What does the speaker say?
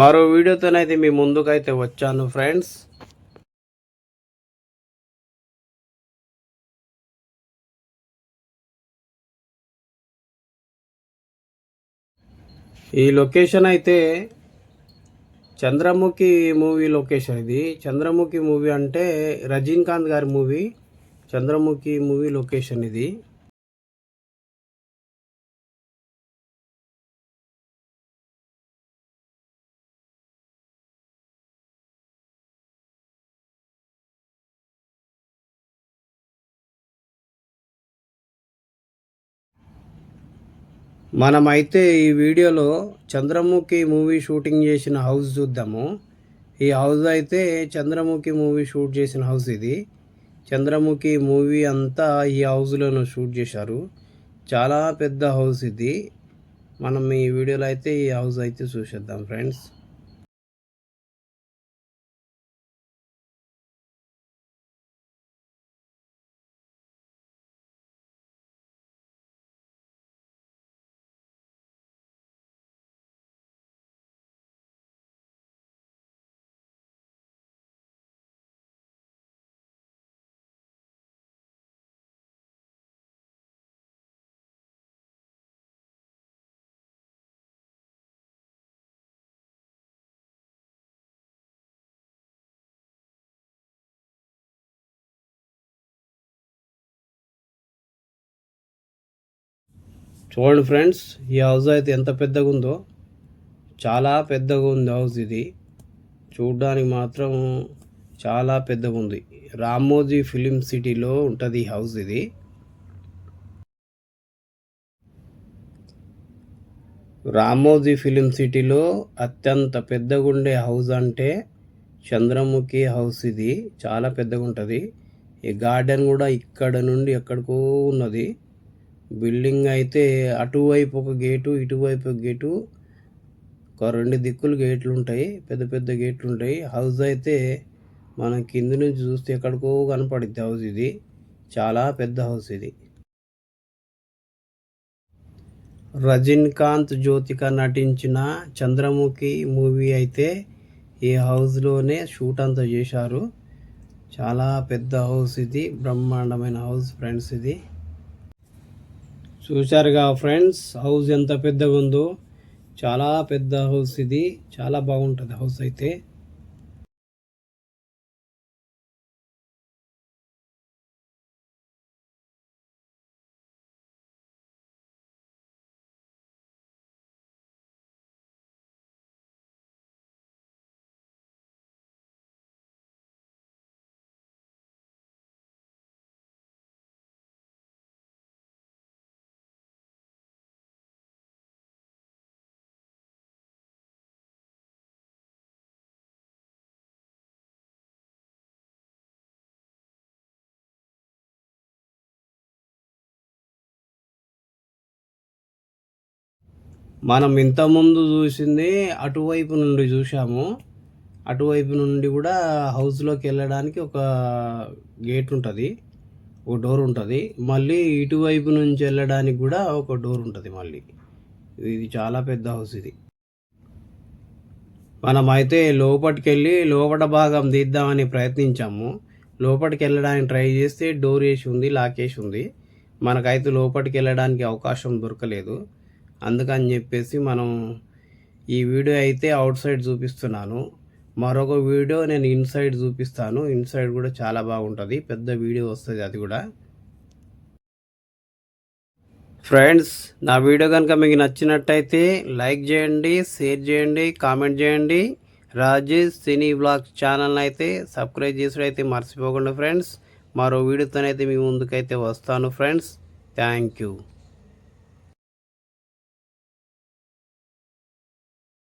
మరో వీడియోతోనైతే మీ ముందుకైతే వచ్చాను ఫ్రెండ్స్. ఈ లొకేషన్ అయితే చంద్రముఖి మూవీ లొకేషన్. ఇది చంద్రముఖి మూవీ అంటే రజనీకాంత్ గారి మూవీ. చంద్రముఖి మూవీ లొకేషన్ ఇది. మనమైతే ఈ వీడియోలో చంద్రముఖి మూవీ షూటింగ్ చేసిన హౌస్ చూద్దాము. ఈ హౌస్ అయితే చంద్రముఖి మూవీ షూట్ చేసిన హౌస్ ఇది. చంద్రముఖి మూవీ అంతా ఈ హౌస్లోనే షూట్ చేశారు. చాలా పెద్ద హౌస్ ఇది. మనం ఈ వీడియోలో అయితే ఈ హౌస్ అయితే చూసేద్దాం ఫ్రెండ్స్. చూడండి ఫ్రెండ్స్, ఈ హౌస్ అయితే ఎంత పెద్దగా ఉందో. చాలా పెద్దగా ఉంది హౌస్ ఇది. చూడడానికి మాత్రం చాలా పెద్దగా ఉంది. రామోజీ ఫిలిం సిటీలో ఉంటుంది ఈ హౌస్ ఇది. రామోజీ ఫిలిం సిటీలో అత్యంత పెద్దగా ఉండే హౌస్ అంటే చంద్రముఖి హౌస్ ఇది. చాలా పెద్దగా ఉంటుంది. ఈ గార్డెన్ కూడా ఇక్కడ నుండి ఎక్కడికో ఉన్నది. బిల్డింగ్ అయితే అటువైపు ఒక గేటు, ఇటువైపు ఒక గేటు, ఒక 2 దిక్కులు గేట్లు ఉంటాయి. పెద్ద పెద్ద గేట్లు ఉంటాయి. హౌస్ అయితే మనం కింద నుంచి చూస్తే ఎక్కడికో కనపడిద్ది హౌస్ ఇది. చాలా పెద్ద హౌస్ ఇది. రజనీకాంత్, జ్యోతిక నటించిన చంద్రముఖి మూవీ అయితే ఈ హౌస్లోనే షూట్ అంతా చేశారు. చాలా పెద్ద హౌస్ ఇది. బ్రహ్మాండమైన హౌస్ ఫ్రెండ్స్ ఇది. చూశారుగా ఫ్రెండ్స్, హౌస్ ఎంత పెద్దగా ఉందో. చాలా పెద్ద హౌస్ ఇది. చాలా బాగుంటుంది హౌస్ అయితే. మనం ఇంతకుముందు చూసింది అటువైపు నుండి చూసాము. అటువైపు నుండి కూడా హౌస్లోకి వెళ్ళడానికి ఒక గేట్ ఉంటుంది, ఒక డోర్ ఉంటుంది. మళ్ళీ ఇటువైపు నుంచి వెళ్ళడానికి కూడా ఒక డోర్ ఉంటుంది మళ్ళీ. ఇది చాలా పెద్ద హౌస్ ఇది. మనమైతే లోపలికి వెళ్ళి లోపల భాగం తీద్దామని ప్రయత్నించాము. లోపలికి వెళ్ళడానికి ట్రై చేస్తే డోర్ వేసి ఉంది, లాక్ వేసి ఉంది. మనకైతే లోపలికి వెళ్ళడానికి అవకాశం దొరకలేదు. అందుకని చెప్పేసి మనం ఈ వీడియో అయితే అవుట్ సైడ్ చూపిస్తున్నాను. మరొక వీడియో నేను ఇన్సైడ్ చూపిస్తాను. ఇన్సైడ్ కూడా చాలా బాగుంటుంది. పెద్ద వీడియో వస్తుంది అది కూడా. ఫ్రెండ్స్, నా వీడియో కనుక మీకు నచ్చినట్టయితే లైక్ చేయండి, షేర్ చేయండి, కామెంట్ చేయండి. రాజేష్ సినీ బ్లాగ్స్ ఛానల్ని అయితే సబ్స్క్రైబ్ చేసుడైతే మర్చిపోకండి ఫ్రెండ్స్. మరో వీడియోతోనైతే మీ ముందుకైతే వస్తాను ఫ్రెండ్స్. Thank you.